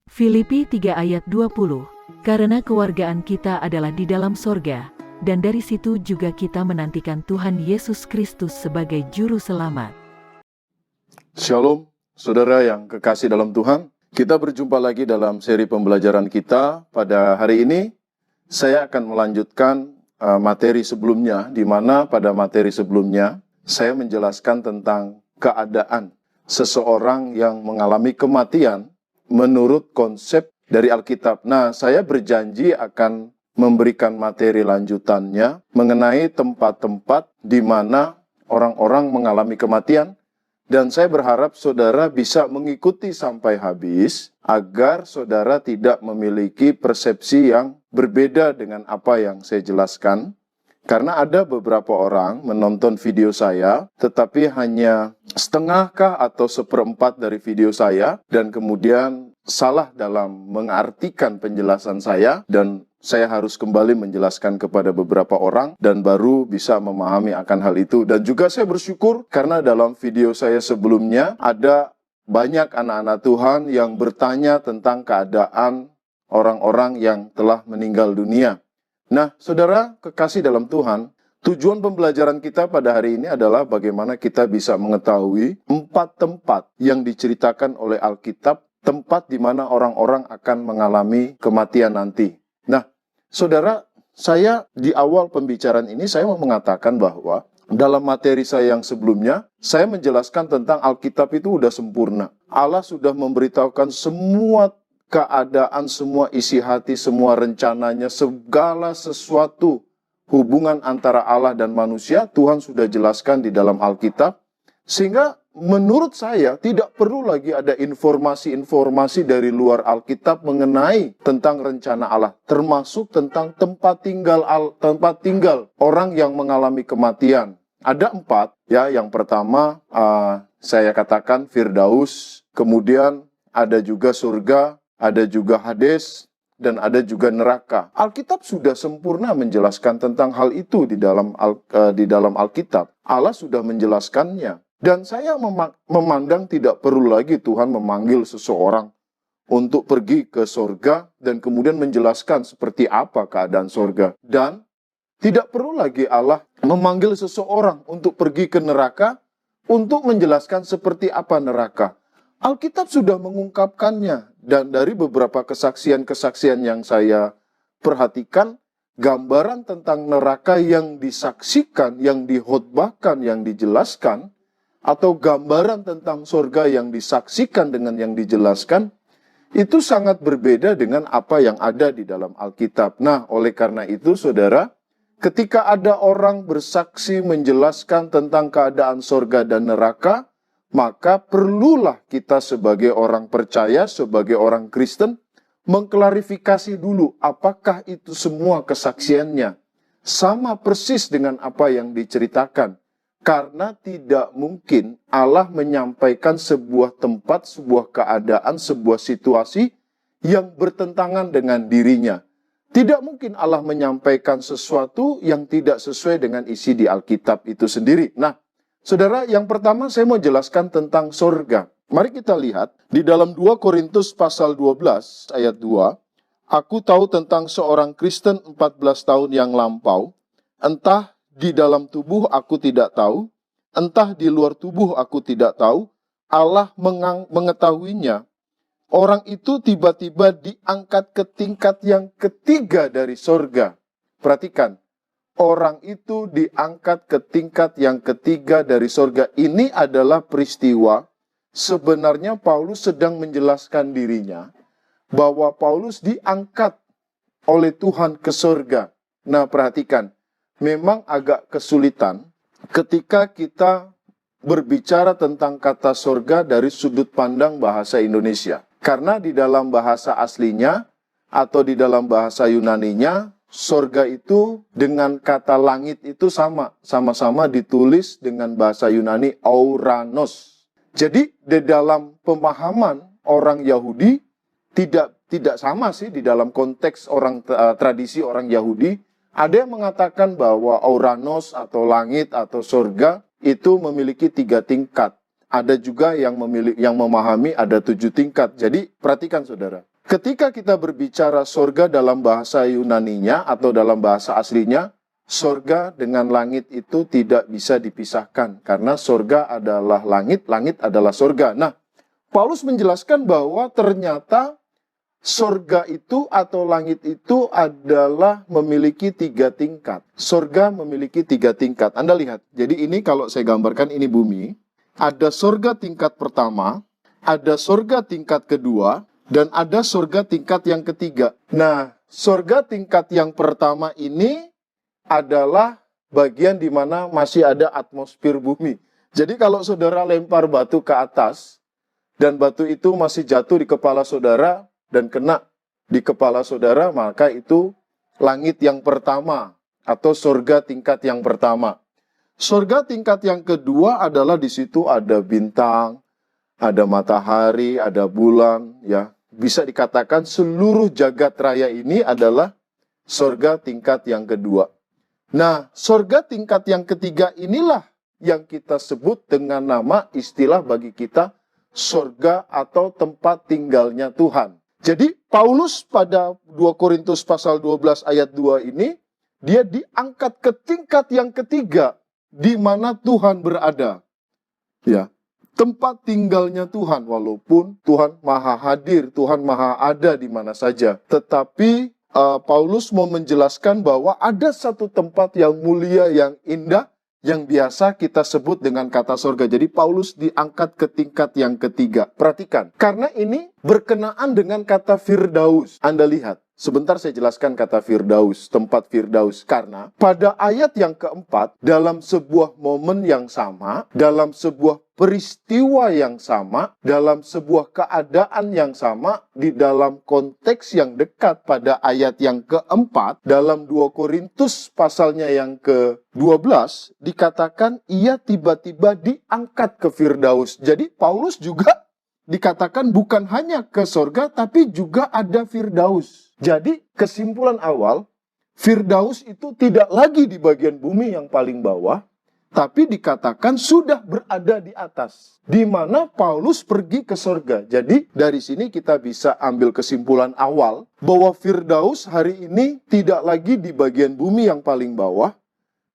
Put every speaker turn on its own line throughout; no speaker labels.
Filipi 3 ayat 20. Karena kewargaan kita adalah di dalam sorga, dan dari situ juga kita menantikan Tuhan Yesus Kristus sebagai Juru Selamat.
Shalom, saudara yang kekasih dalam Tuhan. Kita berjumpa lagi dalam seri pembelajaran kita. Pada hari ini, saya akan melanjutkan materi sebelumnya, di mana pada materi sebelumnya, saya menjelaskan tentang keadaan seseorang yang mengalami kematian menurut konsep dari Alkitab. Nah, saya berjanji akan memberikan materi lanjutannya mengenai tempat-tempat di mana orang-orang mengalami kematian. Dan saya berharap saudara bisa mengikuti sampai habis agar saudara tidak memiliki persepsi yang berbeda dengan apa yang saya jelaskan. Karena ada beberapa orang menonton video saya, tetapi hanya setengahkah atau seperempat dari video saya, dan kemudian salah dalam mengartikan penjelasan saya, dan saya harus kembali menjelaskan kepada beberapa orang dan baru bisa memahami akan hal itu. Dan juga saya bersyukur karena dalam video saya sebelumnya ada banyak anak-anak Tuhan yang bertanya tentang keadaan orang-orang yang telah meninggal dunia. Nah, saudara kekasih dalam Tuhan, tujuan pembelajaran kita pada hari ini adalah bagaimana kita bisa mengetahui 4 tempat yang diceritakan oleh Alkitab, tempat di mana orang-orang akan mengalami kematian nanti. Nah, saudara, saya di awal pembicaraan ini saya mau mengatakan bahwa dalam materi saya yang sebelumnya, saya menjelaskan tentang Alkitab itu sudah sempurna. Allah sudah memberitahukan semua keadaan, semua isi hati, semua rencananya, segala sesuatu hubungan antara Allah dan manusia, Tuhan sudah jelaskan di dalam Alkitab. Sehingga menurut saya tidak perlu lagi ada informasi-informasi dari luar Alkitab mengenai tentang rencana Allah, termasuk tentang tempat tinggal orang yang mengalami kematian. Ada 4, ya. Yang pertama saya katakan Firdaus, kemudian ada juga surga, ada juga Hades, dan ada juga neraka. Alkitab sudah sempurna menjelaskan tentang hal itu di dalam Alkitab. Allah sudah menjelaskannya. Dan saya memandang tidak perlu lagi Tuhan memanggil seseorang untuk pergi ke sorga dan kemudian menjelaskan seperti apa keadaan sorga. Dan tidak perlu lagi Allah memanggil seseorang untuk pergi ke neraka untuk menjelaskan seperti apa neraka. Alkitab sudah mengungkapkannya, dan dari beberapa kesaksian-kesaksian yang saya perhatikan, gambaran tentang neraka yang disaksikan, yang dihotbahkan, yang dijelaskan, atau gambaran tentang surga yang disaksikan dengan yang dijelaskan, itu sangat berbeda dengan apa yang ada di dalam Alkitab. Nah, oleh karena itu, saudara, ketika ada orang bersaksi menjelaskan tentang keadaan surga dan neraka, maka perlulah kita sebagai orang percaya, sebagai orang Kristen, mengklarifikasi dulu apakah itu semua kesaksiannya sama persis dengan apa yang diceritakan. Karena tidak mungkin Allah menyampaikan sebuah tempat, sebuah keadaan, sebuah situasi yang bertentangan dengan dirinya. Tidak mungkin Allah menyampaikan sesuatu yang tidak sesuai dengan isi di Alkitab itu sendiri. Nah, saudara, yang pertama saya mau jelaskan tentang sorga. Mari kita lihat di dalam 2 Korintus pasal 12 ayat 2. Aku tahu tentang seorang Kristen 14 tahun yang lampau, entah di dalam tubuh aku tidak tahu, entah di luar tubuh aku tidak tahu, Allah mengetahuinya. Orang itu tiba-tiba diangkat ke tingkat yang ketiga dari sorga. Perhatikan. Orang itu diangkat ke tingkat yang ketiga dari sorga. Ini adalah peristiwa sebenarnya Paulus sedang menjelaskan dirinya bahwa Paulus diangkat oleh Tuhan ke sorga. Nah, perhatikan, memang agak kesulitan ketika kita berbicara tentang kata sorga dari sudut pandang bahasa Indonesia. Karena di dalam bahasa aslinya atau di dalam bahasa Yunaninya, sorga itu dengan kata langit itu sama-sama ditulis dengan bahasa Yunani Ouranos. Jadi di dalam pemahaman orang Yahudi tidak sama sih di dalam konteks tradisi orang Yahudi. Ada yang mengatakan bahwa Ouranos atau langit atau sorga itu memiliki 3 tingkat. Ada juga yang memahami ada 7 tingkat. Jadi perhatikan saudara. ketika kita berbicara sorga dalam bahasa Yunaninya atau dalam bahasa aslinya, sorga dengan langit itu tidak bisa dipisahkan. Karena sorga adalah langit, langit adalah sorga. Nah, Paulus menjelaskan bahwa ternyata sorga itu atau langit itu adalah memiliki 3 tingkat. Sorga memiliki 3 tingkat. Anda lihat, jadi ini kalau saya gambarkan ini bumi. Ada sorga tingkat pertama, ada sorga tingkat kedua, dan ada sorga tingkat yang ketiga. Nah, sorga tingkat yang pertama ini adalah bagian di mana masih ada atmosfer bumi. Jadi kalau saudara lempar batu ke atas, dan batu itu masih jatuh di kepala saudara, dan kena di kepala saudara, maka itu langit yang pertama, atau sorga tingkat yang pertama. Sorga tingkat yang kedua adalah di situ ada bintang, ada matahari, ada bulan, ya. Bisa dikatakan seluruh jagat raya ini adalah sorga tingkat yang kedua. Nah, sorga tingkat yang ketiga inilah yang kita sebut dengan nama istilah bagi kita sorga atau tempat tinggalnya Tuhan. Jadi Paulus pada 2 Korintus pasal 12 ayat 2 ini, dia diangkat ke tingkat yang ketiga di mana Tuhan berada. Ya. Tempat tinggalnya Tuhan, walaupun Tuhan maha hadir, Tuhan maha ada di mana saja. Tetapi Paulus mau menjelaskan bahwa ada satu tempat yang mulia, yang indah, yang biasa kita sebut dengan kata sorga. Jadi Paulus diangkat ke tingkat yang ketiga. Perhatikan, karena ini berkenaan dengan kata Firdaus. Anda lihat, sebentar saya jelaskan kata Firdaus, tempat Firdaus. Karena pada ayat yang keempat, dalam sebuah momen yang sama, dalam sebuah peristiwa yang sama, dalam sebuah keadaan yang sama, di dalam konteks yang dekat pada ayat yang keempat, dalam 2 Korintus pasalnya yang ke-12, dikatakan ia tiba-tiba diangkat ke Firdaus. Jadi Paulus juga dikatakan bukan hanya ke sorga, tapi juga ada Firdaus. Jadi kesimpulan awal, Firdaus itu tidak lagi di bagian bumi yang paling bawah, tapi dikatakan sudah berada di atas, di mana Paulus pergi ke sorga. Jadi dari sini kita bisa ambil kesimpulan awal bahwa Firdaus hari ini tidak lagi di bagian bumi yang paling bawah,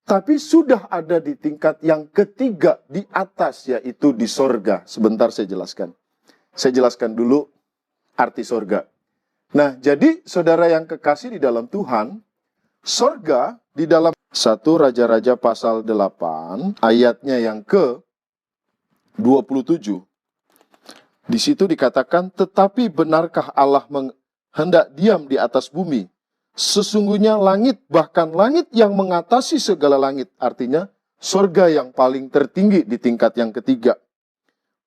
tapi sudah ada di tingkat yang ketiga di atas, yaitu di sorga. Sebentar saya jelaskan. Saya jelaskan dulu arti sorga. Nah, jadi saudara yang kekasih di dalam Tuhan, sorga di dalam 1 Raja-Raja pasal 8 ayatnya yang ke-27. Di situ dikatakan, tetapi benarkah Allah hendak diam di atas bumi? Sesungguhnya langit, bahkan langit yang mengatasi segala langit, artinya sorga yang paling tertinggi di tingkat yang ketiga,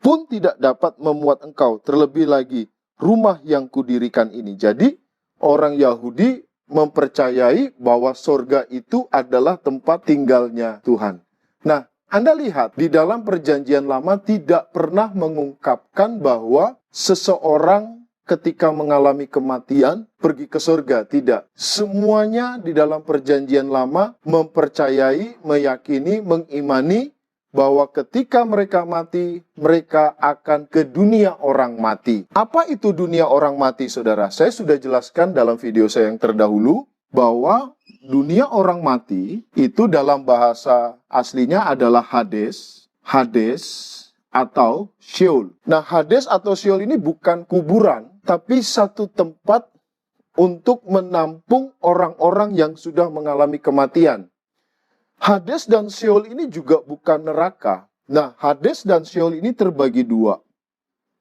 pun tidak dapat memuat engkau, terlebih lagi rumah yang kudirikan ini. Jadi orang Yahudi mempercayai bahwa sorga itu adalah tempat tinggalnya Tuhan. Nah, Anda lihat di dalam perjanjian lama tidak pernah mengungkapkan bahwa seseorang ketika mengalami kematian pergi ke sorga. Tidak. Semuanya di dalam perjanjian lama mempercayai, meyakini, mengimani bahwa ketika mereka mati, mereka akan ke dunia orang mati. Apa itu dunia orang mati, saudara? Saya sudah jelaskan dalam video saya yang terdahulu, bahwa dunia orang mati itu dalam bahasa aslinya adalah Hades, atau Sheol. Nah, Hades atau Sheol ini bukan kuburan, tapi satu tempat untuk menampung orang-orang yang sudah mengalami kematian. Hades dan Sheol ini juga bukan neraka. Nah, Hades dan Sheol ini terbagi dua.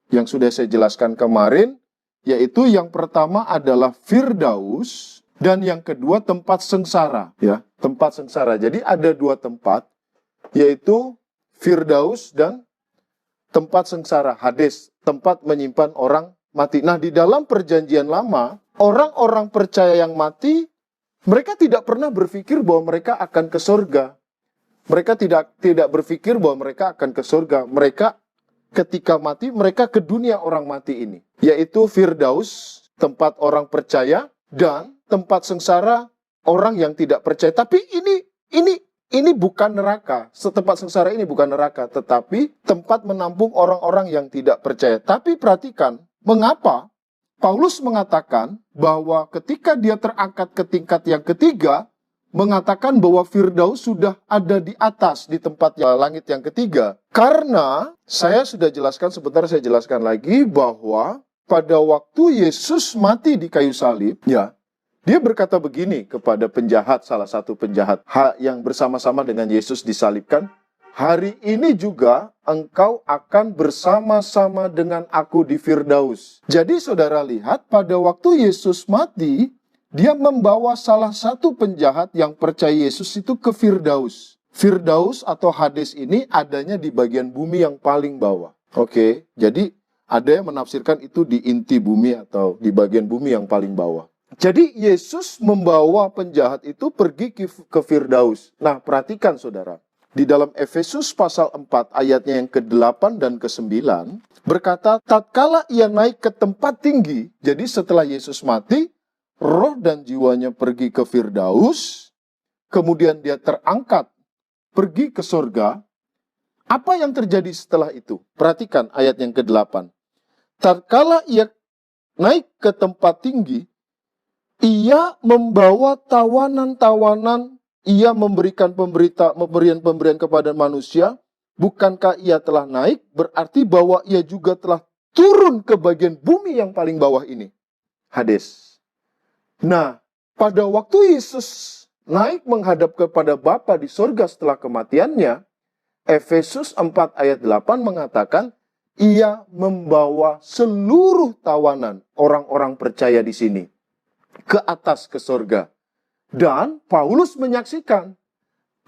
Yang sudah saya jelaskan kemarin, yaitu yang pertama adalah Firdaus, dan yang kedua tempat sengsara. Ya, tempat sengsara. Jadi ada dua tempat, yaitu Firdaus dan tempat sengsara, Hades, tempat menyimpan orang mati. Nah, di dalam perjanjian lama, orang-orang percaya yang mati, mereka tidak pernah berpikir bahwa mereka akan ke surga. Mereka tidak berpikir bahwa mereka akan ke surga. Mereka ketika mati, mereka ke dunia orang mati ini. Yaitu Firdaus, tempat orang percaya, dan tempat sengsara orang yang tidak percaya. Tapi ini bukan neraka. Tempat sengsara ini bukan neraka, tetapi tempat menampung orang-orang yang tidak percaya. Tapi perhatikan, mengapa Paulus mengatakan bahwa ketika dia terangkat ke tingkat yang ketiga, mengatakan bahwa Firdaus sudah ada di atas, di tempat langit yang ketiga. Karena saya sudah jelaskan, sebentar saya jelaskan lagi, bahwa pada waktu Yesus mati di kayu salib, ya, dia berkata begini kepada penjahat, salah satu penjahat yang bersama-sama dengan Yesus disalibkan, "Hari ini juga engkau akan bersama-sama dengan aku di Firdaus." Jadi saudara lihat, pada waktu Yesus mati, dia membawa salah satu penjahat yang percaya Yesus itu ke Firdaus. Firdaus atau Hades ini adanya di bagian bumi yang paling bawah. Oke, jadi ada yang menafsirkan itu di inti bumi atau di bagian bumi yang paling bawah. Jadi Yesus membawa penjahat itu pergi ke Firdaus. Nah, perhatikan saudara. Di dalam Efesus pasal 4 ayatnya yang ke-8 dan ke-9 berkata, tatkala ia naik ke tempat tinggi, jadi setelah Yesus mati, roh dan jiwanya pergi ke Firdaus, kemudian dia terangkat pergi ke sorga. Apa yang terjadi setelah itu? Perhatikan ayat yang ke-8. Tatkala ia naik ke tempat tinggi, ia membawa tawanan-tawanan, ia memberikan pemberian-pemberian kepada manusia. Bukankah ia telah naik? Berarti bahwa ia juga telah turun ke bagian bumi yang paling bawah ini, Hades. Nah, pada waktu Yesus naik menghadap kepada Bapa di sorga setelah kematiannya, Efesus 4 ayat 8 mengatakan, ia membawa seluruh tawanan orang-orang percaya di sini ke atas ke sorga. Dan Paulus menyaksikan,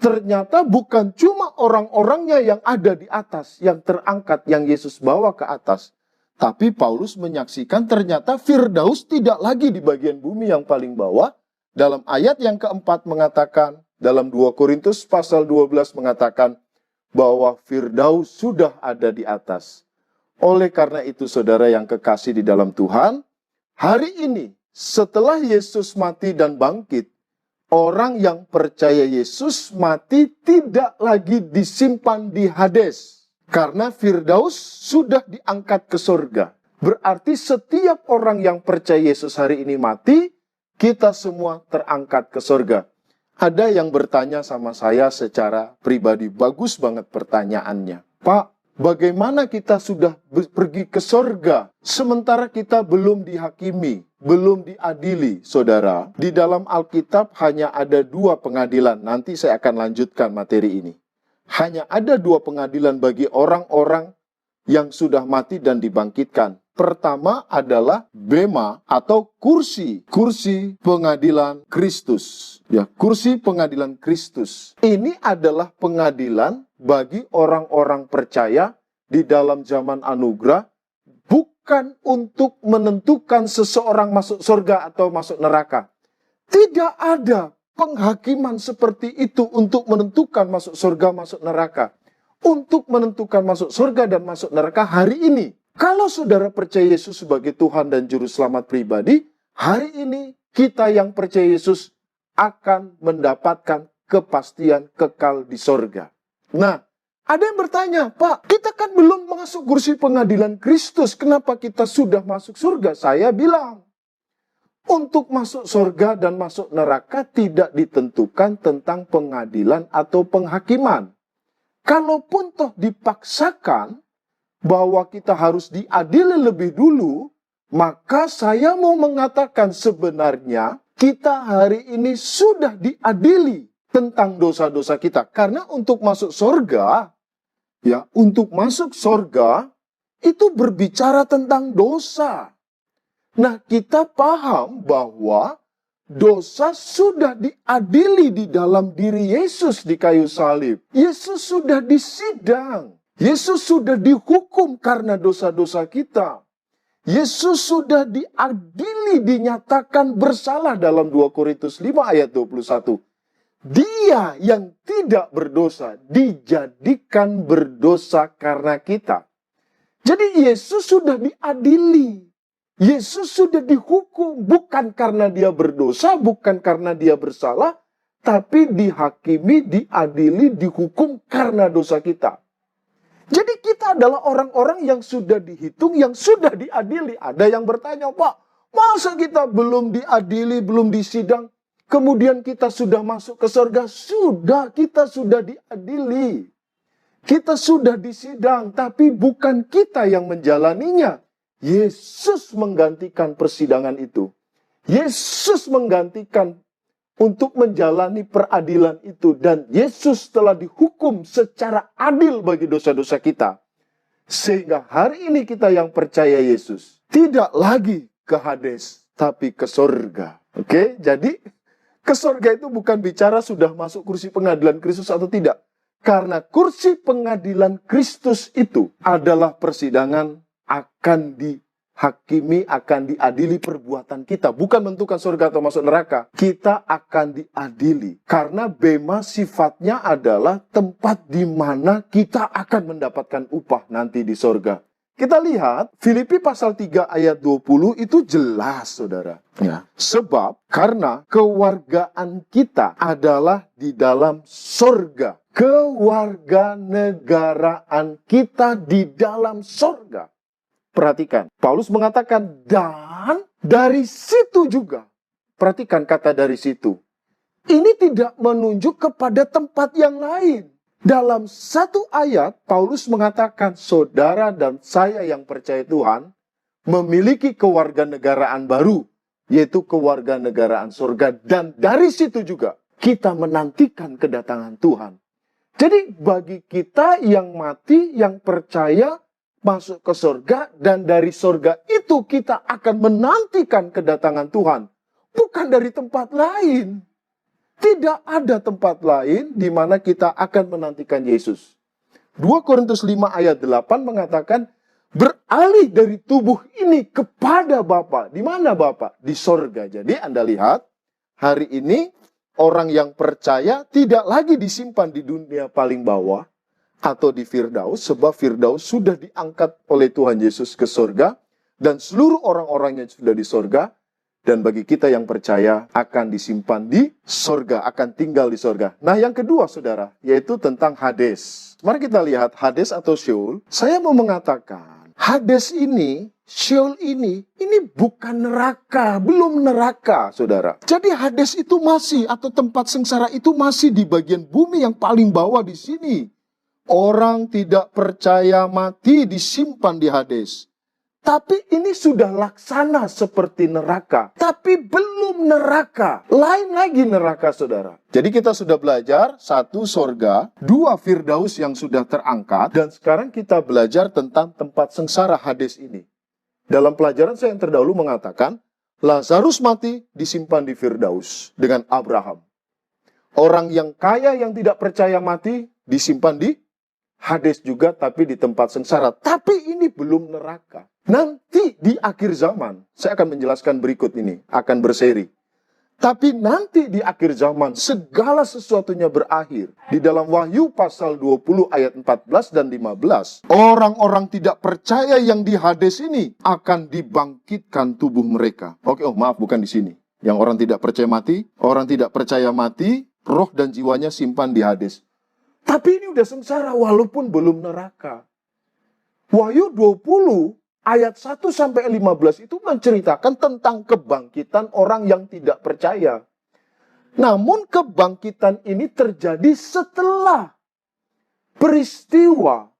ternyata bukan cuma orang-orangnya yang ada di atas, yang terangkat, yang Yesus bawa ke atas. Tapi Paulus menyaksikan ternyata Firdaus tidak lagi di bagian bumi yang paling bawah. Dalam ayat yang keempat mengatakan, dalam 2 Korintus pasal 12 mengatakan, bahwa Firdaus sudah ada di atas. Oleh karena itu saudara yang kekasih di dalam Tuhan, hari ini setelah Yesus mati dan bangkit, orang yang percaya Yesus mati tidak lagi disimpan di Hades. Karena Firdaus sudah diangkat ke surga. Berarti setiap orang yang percaya Yesus hari ini mati, kita semua terangkat ke surga. Ada yang bertanya sama saya secara pribadi, bagus banget pertanyaannya. Pak, bagaimana kita sudah pergi ke surga, sementara kita belum dihakimi, belum diadili, saudara? Di dalam Alkitab hanya ada 2 pengadilan. Nanti saya akan lanjutkan materi ini. Hanya ada 2 pengadilan bagi orang-orang yang sudah mati dan dibangkitkan. Pertama adalah bema atau kursi pengadilan Kristus. Ya, kursi pengadilan Kristus. Ini adalah pengadilan bagi orang-orang percaya di dalam zaman anugerah, bukan untuk menentukan seseorang masuk surga atau masuk neraka. Tidak ada penghakiman seperti itu untuk menentukan masuk surga, masuk neraka. Untuk menentukan masuk surga dan masuk neraka hari ini. Kalau saudara percaya Yesus sebagai Tuhan dan Juru Selamat pribadi, hari ini kita yang percaya Yesus akan mendapatkan kepastian kekal di surga. Nah, ada yang bertanya, Pak, kita kan belum masuk kursi pengadilan Kristus, kenapa kita sudah masuk surga? Saya bilang, untuk masuk surga dan masuk neraka tidak ditentukan tentang pengadilan atau penghakiman. Kalaupun toh dipaksakan bahwa kita harus diadili lebih dulu, maka saya mau mengatakan sebenarnya kita hari ini sudah diadili tentang dosa-dosa kita. Karena untuk masuk surga, ya, untuk masuk surga itu berbicara tentang dosa. Nah, kita paham bahwa dosa sudah diadili di dalam diri Yesus di kayu salib. Yesus sudah disidang. Yesus sudah dihukum karena dosa-dosa kita. Yesus sudah diadili, dinyatakan bersalah dalam 2 Korintus 5 ayat 21. Dia yang tidak berdosa dijadikan berdosa karena kita. Jadi Yesus sudah diadili. Yesus sudah dihukum bukan karena dia berdosa, bukan karena dia bersalah, tapi dihakimi, diadili, dihukum karena dosa kita. Jadi kita adalah orang-orang yang sudah dihitung, yang sudah diadili. Ada yang bertanya, Pak, Masa kita belum diadili, belum disidang, kemudian kita sudah masuk ke surga? Sudah, kita sudah diadili. Kita sudah disidang, tapi bukan kita yang menjalaninya. Yesus menggantikan persidangan itu. Yesus menggantikan untuk menjalani peradilan itu. Dan Yesus telah dihukum secara adil bagi dosa-dosa kita. Sehingga hari ini kita yang percaya Yesus tidak lagi ke Hades, tapi ke surga. Oke, jadi ke surga itu bukan bicara sudah masuk kursi pengadilan Kristus atau tidak. Karena kursi pengadilan Kristus itu adalah persidangan akan dihakimi, akan diadili perbuatan kita. Bukan menentukan surga atau masuk neraka. Kita akan diadili. Karena bema sifatnya adalah tempat di mana kita akan mendapatkan upah nanti di surga. Kita lihat Filipi pasal 3 ayat 20 itu jelas, saudara. Ya. Sebab karena kewargaan kita adalah di dalam surga. Kewarganegaraan kita di dalam surga. Perhatikan, Paulus mengatakan, dan dari situ juga. Perhatikan kata dari situ. Ini tidak menunjuk kepada tempat yang lain. Dalam satu ayat, Paulus mengatakan, saudara dan saya yang percaya Tuhan memiliki kewarganegaraan baru, yaitu kewarganegaraan surga. Dan dari situ juga kita menantikan kedatangan Tuhan. Jadi bagi kita yang mati, yang percaya masuk ke surga, dan dari surga itu kita akan menantikan kedatangan Tuhan. Bukan dari tempat lain. Tidak ada tempat lain di mana kita akan menantikan Yesus. 2 Korintus 5 ayat 8 mengatakan, beralih dari tubuh ini kepada Bapa. Di mana Bapa? Di sorga. Jadi Anda lihat, hari ini orang yang percaya tidak lagi disimpan di dunia paling bawah atau di Firdaus, sebab Firdaus sudah diangkat oleh Tuhan Yesus ke sorga, dan seluruh orang-orang yang sudah di sorga. Dan bagi kita yang percaya akan disimpan di sorga, akan tinggal di sorga. Nah yang kedua saudara, yaitu tentang Hades. Mari kita lihat Hades atau Sheol. Saya mau mengatakan, Hades ini, Sheol ini bukan neraka, belum neraka saudara. Jadi Hades itu masih, atau tempat sengsara itu masih di bagian bumi yang paling bawah di sini. Orang tidak percaya mati disimpan di Hades. Tapi ini sudah laksana seperti neraka. Tapi belum neraka. Lain lagi neraka, saudara. Jadi kita sudah belajar, 1 sorga, 2 Firdaus yang sudah terangkat, dan sekarang kita belajar tentang tempat sengsara Hades ini. Dalam pelajaran saya yang terdahulu mengatakan, Lazarus mati disimpan di Firdaus dengan Abraham. Orang yang kaya yang tidak percaya mati disimpan di Hades juga, tapi di tempat sengsara. Tapi ini belum neraka. Nanti di akhir zaman, saya akan menjelaskan berikut ini, akan berseri. Tapi nanti di akhir zaman, segala sesuatunya berakhir. Di dalam Wahyu pasal 20 ayat 14 dan 15, orang-orang tidak percaya yang di Hades ini akan dibangkitkan tubuh mereka. Oke, maaf, bukan di sini. Yang orang tidak percaya mati, roh dan jiwanya simpan di Hades. Tapi ini udah sengsara walaupun belum neraka. Wahyu 20 ayat 1 sampai 15 itu menceritakan tentang kebangkitan orang yang tidak percaya. Namun kebangkitan ini terjadi setelah peristiwa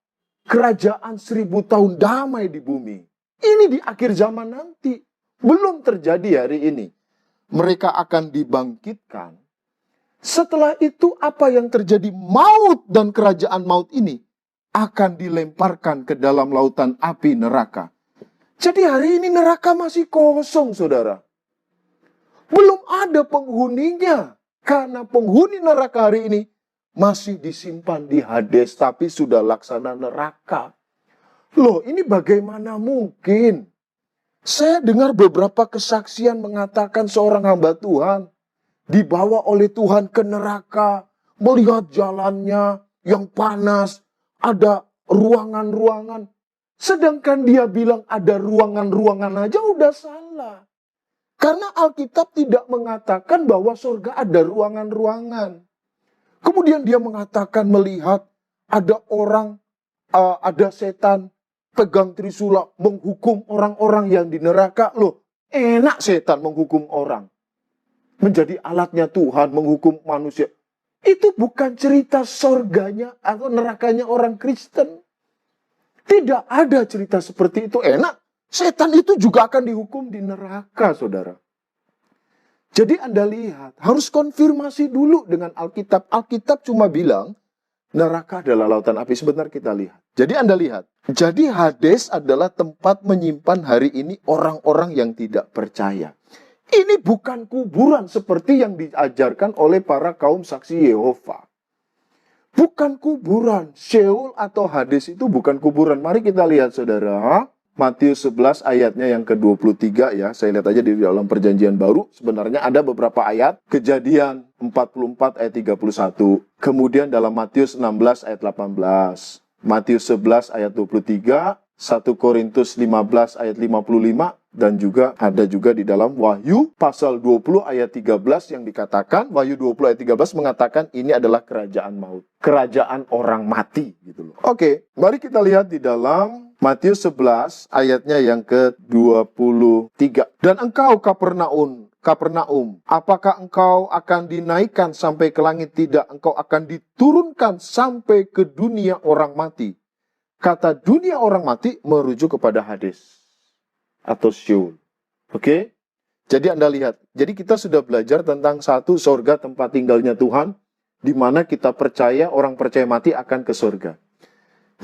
kerajaan 1000 tahun damai di bumi. Ini di akhir zaman nanti. Belum terjadi hari ini. Mereka akan dibangkitkan. Setelah itu apa yang terjadi? Maut dan kerajaan maut ini akan dilemparkan ke dalam lautan api neraka. Jadi hari ini neraka masih kosong, saudara. Belum ada penghuninya. Karena penghuni neraka hari ini masih disimpan di Hades, tapi sudah laksana neraka. Loh, ini bagaimana mungkin? Saya dengar beberapa kesaksian mengatakan seorang hamba Tuhan dibawa oleh Tuhan ke neraka, melihat jalannya yang panas, ada ruangan-ruangan. Sedangkan dia bilang ada ruangan-ruangan aja udah salah. Karena Alkitab tidak mengatakan bahwa surga ada ruangan-ruangan. Kemudian dia mengatakan melihat ada orang, ada setan pegang trisula menghukum orang-orang yang di neraka. Loh, Enak setan menghukum orang. Menjadi alatnya Tuhan menghukum manusia. Itu bukan cerita surganya atau nerakanya orang Kristen. Tidak ada cerita seperti itu. Enak. Setan itu juga akan dihukum di neraka, saudara. Jadi Anda lihat, harus konfirmasi dulu dengan Alkitab. Alkitab cuma bilang, neraka adalah lautan api. Sebentar kita lihat. Jadi Anda lihat. Jadi Hades adalah tempat menyimpan hari ini orang-orang yang tidak percaya. Ini bukan kuburan seperti yang diajarkan oleh para kaum saksi Yehova. Bukan kuburan. Sheol atau Hades itu bukan kuburan. Mari kita lihat, saudara. Matius 11 ayatnya yang ke-23 ya. Saya lihat aja di dalam perjanjian baru. Sebenarnya ada beberapa ayat. Kejadian 44 ayat 31. Kemudian dalam Matius 16 ayat 18. Matius 11 ayat 23. 1 Korintus 15 ayat 55. Dan juga ada juga di dalam Wahyu pasal 20 ayat 13 yang dikatakan. Wahyu 20 ayat 13 mengatakan ini adalah kerajaan maut. Kerajaan orang mati. Gitu loh. Oke, mari kita lihat di dalam Matius 11 ayatnya yang ke-23. Dan engkau Kapernaum, apakah engkau akan dinaikkan sampai ke langit? Tidak, engkau akan diturunkan sampai ke dunia orang mati. Kata dunia orang mati merujuk kepada Hades atau Sheol. Oke? Jadi Anda lihat, jadi kita sudah belajar tentang satu sorga tempat tinggalnya Tuhan, di mana kita percaya orang percaya mati akan ke sorga.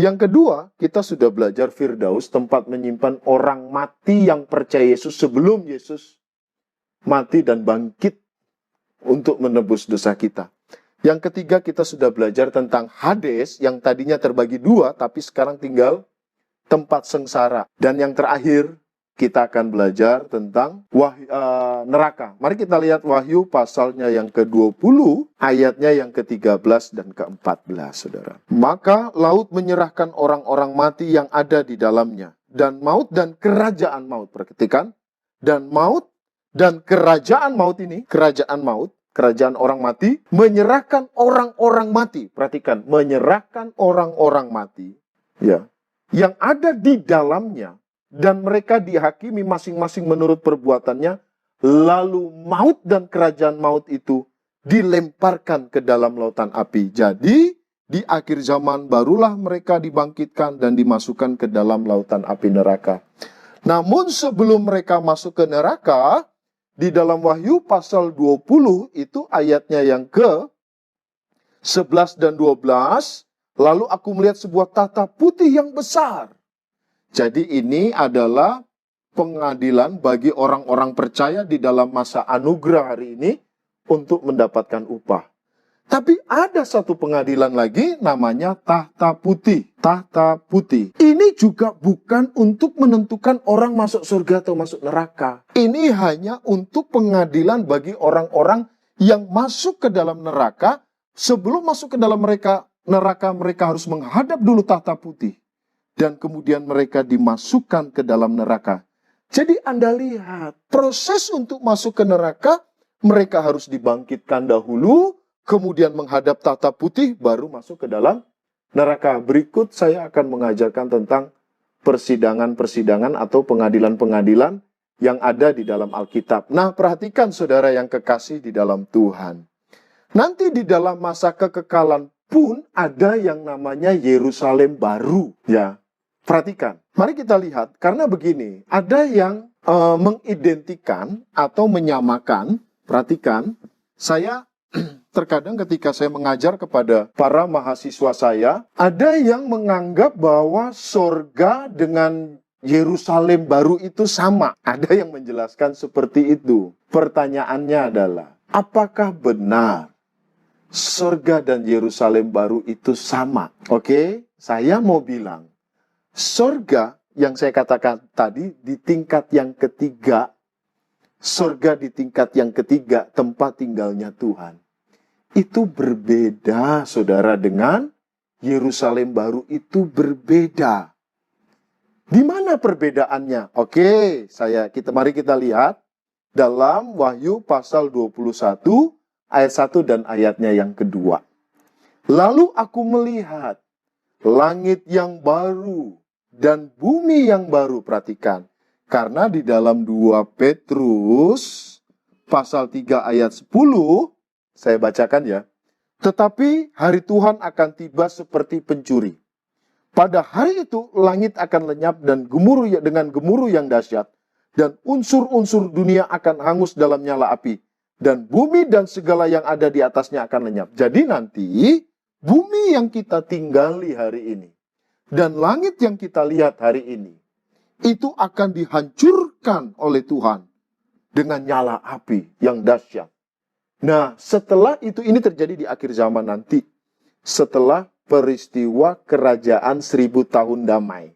Yang kedua, kita sudah belajar Firdaus, tempat menyimpan orang mati yang percaya Yesus sebelum Yesus mati dan bangkit untuk menebus dosa kita. Yang ketiga, kita sudah belajar tentang Hades yang tadinya terbagi dua, tapi sekarang tinggal tempat sengsara. Dan yang terakhir, kita akan belajar tentang neraka. Mari kita lihat Wahyu pasalnya yang ke-20, ayatnya yang ke-13 dan ke-14, saudara. Maka laut menyerahkan orang-orang mati yang ada di dalamnya. Dan maut dan kerajaan maut. Perhatikan. Dan maut dan kerajaan maut ini, kerajaan orang mati, menyerahkan orang-orang mati. Perhatikan, menyerahkan orang-orang mati. Ya. Yang ada di dalamnya. Dan mereka dihakimi masing-masing menurut perbuatannya. Lalu maut dan kerajaan maut itu dilemparkan ke dalam lautan api. Jadi, di akhir zaman barulah mereka dibangkitkan dan dimasukkan ke dalam lautan api neraka. Namun sebelum mereka masuk ke neraka, di dalam Wahyu pasal 20 itu ayatnya yang ke-11 dan 12. Lalu aku melihat sebuah tahta putih yang besar. Jadi ini adalah pengadilan bagi orang-orang percaya di dalam masa anugerah hari ini untuk mendapatkan upah. Tapi ada satu pengadilan lagi namanya tahta putih. Tahta putih. Ini juga bukan untuk menentukan orang masuk surga atau masuk neraka. Ini hanya untuk pengadilan bagi orang-orang yang masuk ke dalam neraka. Sebelum masuk ke dalam neraka mereka harus menghadap dulu tahta putih. Dan kemudian mereka dimasukkan ke dalam neraka. Jadi Anda lihat, proses untuk masuk ke neraka, mereka harus dibangkitkan dahulu, kemudian menghadap tahta putih, baru masuk ke dalam neraka. Berikut saya akan mengajarkan tentang persidangan-persidangan atau pengadilan-pengadilan yang ada di dalam Alkitab. Nah, perhatikan saudara yang kekasih di dalam Tuhan. Nanti di dalam masa kekekalan pun ada yang namanya Yerusalem baru. Ya. Perhatikan, mari kita lihat, karena begini, ada yang mengidentikan atau menyamakan, perhatikan, saya terkadang ketika saya mengajar kepada para mahasiswa saya, ada yang menganggap bahwa surga dengan Yerusalem baru itu sama. Ada yang menjelaskan seperti itu. Pertanyaannya adalah, apakah benar surga dan Yerusalem baru itu sama? Oke, saya mau bilang, surga yang saya katakan tadi di tingkat yang ketiga, surga di tingkat yang ketiga, tempat tinggalnya Tuhan. Itu berbeda, saudara, dengan Yerusalem baru itu berbeda. Di mana perbedaannya? Oke, mari kita lihat dalam Wahyu pasal 21 ayat 1 dan ayatnya yang kedua. Lalu aku melihat langit yang baru dan bumi yang baru, perhatikan. Karena di dalam 2 Petrus pasal 3 ayat 10, saya bacakan ya. Tetapi hari Tuhan akan tiba seperti pencuri. Pada hari itu langit akan lenyap dan dengan gemuruh yang dahsyat, dan unsur-unsur dunia akan hangus dalam nyala api, dan bumi dan segala yang ada di atasnya akan lenyap. Jadi nanti bumi yang kita tinggali hari ini dan langit yang kita lihat hari ini itu akan dihancurkan oleh Tuhan dengan nyala api yang dahsyat. Nah, setelah itu, ini terjadi di akhir zaman nanti. Setelah peristiwa kerajaan 1000 tahun damai.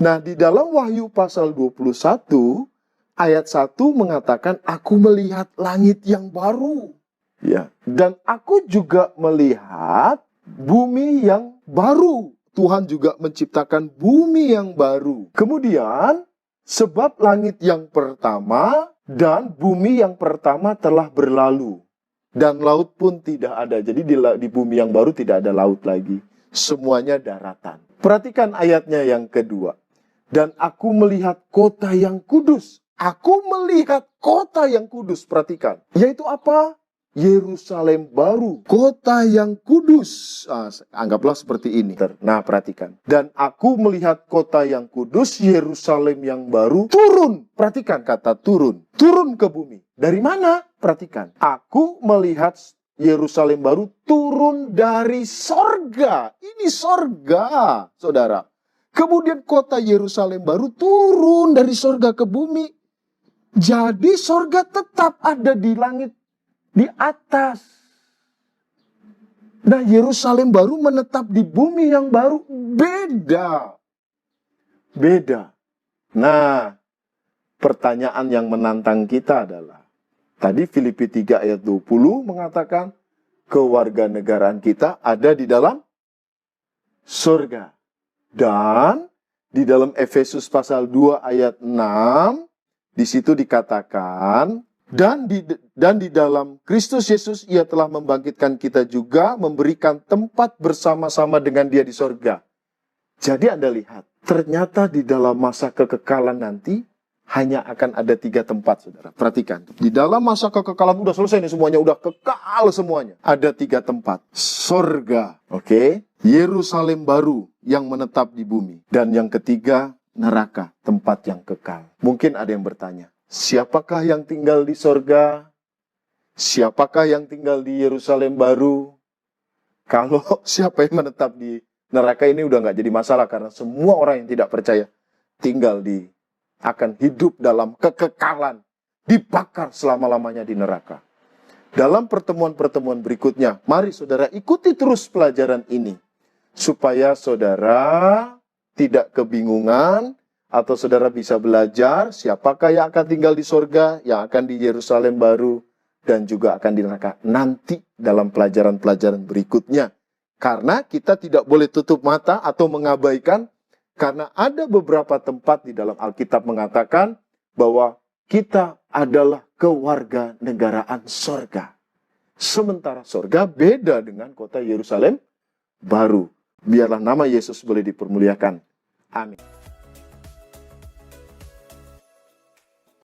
Nah, di dalam Wahyu pasal 21, ayat 1 mengatakan, aku melihat langit yang baru. Ya, dan aku juga melihat bumi yang baru. Tuhan juga menciptakan bumi yang baru. Kemudian, sebab langit yang pertama dan bumi yang pertama telah berlalu, dan laut pun tidak ada. Jadi di bumi yang baru tidak ada laut lagi. Semuanya daratan. Perhatikan ayatnya yang kedua. Dan aku melihat kota yang kudus. Aku melihat kota yang kudus. Perhatikan. Yaitu apa? Yerusalem baru. Kota yang kudus. Anggaplah seperti ini. Nah, perhatikan. Dan aku melihat kota yang kudus, Yerusalem yang baru, turun. Perhatikan kata turun. Turun ke bumi. Dari mana? Perhatikan. Aku melihat Yerusalem baru turun dari sorga. Ini sorga, saudara. Kemudian kota Yerusalem baru turun dari sorga ke bumi. Jadi sorga tetap ada di langit, di atas. Nah, Yerusalem baru menetap di bumi yang baru. Beda. Beda. Nah, pertanyaan yang menantang kita adalah, tadi Filipi 3 ayat 20 mengatakan, kewarganegaraan kita ada di dalam surga. Dan di dalam Efesus pasal 2 ayat 6, di situ dikatakan, dan di dalam Kristus Yesus ia telah membangkitkan kita juga, memberikan tempat bersama-sama dengan dia di sorga. Jadi Anda lihat, ternyata di dalam masa kekekalan nanti, hanya akan ada 3 tempat, saudara. Perhatikan, di dalam masa kekekalan udah selesai nih semuanya, udah kekal semuanya. Ada 3 tempat. Sorga, oke? Yerusalem baru yang menetap di bumi. Dan yang ketiga, neraka, tempat yang kekal. Mungkin ada yang bertanya, siapakah yang tinggal di sorga? Siapakah yang tinggal di Yerusalem baru? Kalau siapa yang menetap di neraka ini udah nggak jadi masalah, karena semua orang yang tidak percaya akan hidup dalam kekekalan, dibakar selama-lamanya di neraka. Dalam pertemuan-pertemuan berikutnya, mari saudara ikuti terus pelajaran ini, supaya saudara tidak kebingungan, atau saudara bisa belajar siapakah yang akan tinggal di sorga, yang akan di Yerusalem baru, dan juga akan di neraka nanti dalam pelajaran-pelajaran berikutnya. Karena kita tidak boleh tutup mata atau mengabaikan, karena ada beberapa tempat di dalam Alkitab mengatakan bahwa kita adalah kewarganegaraan sorga. Sementara sorga beda dengan kota Yerusalem baru. Biarlah nama Yesus boleh dipermuliakan. Amin.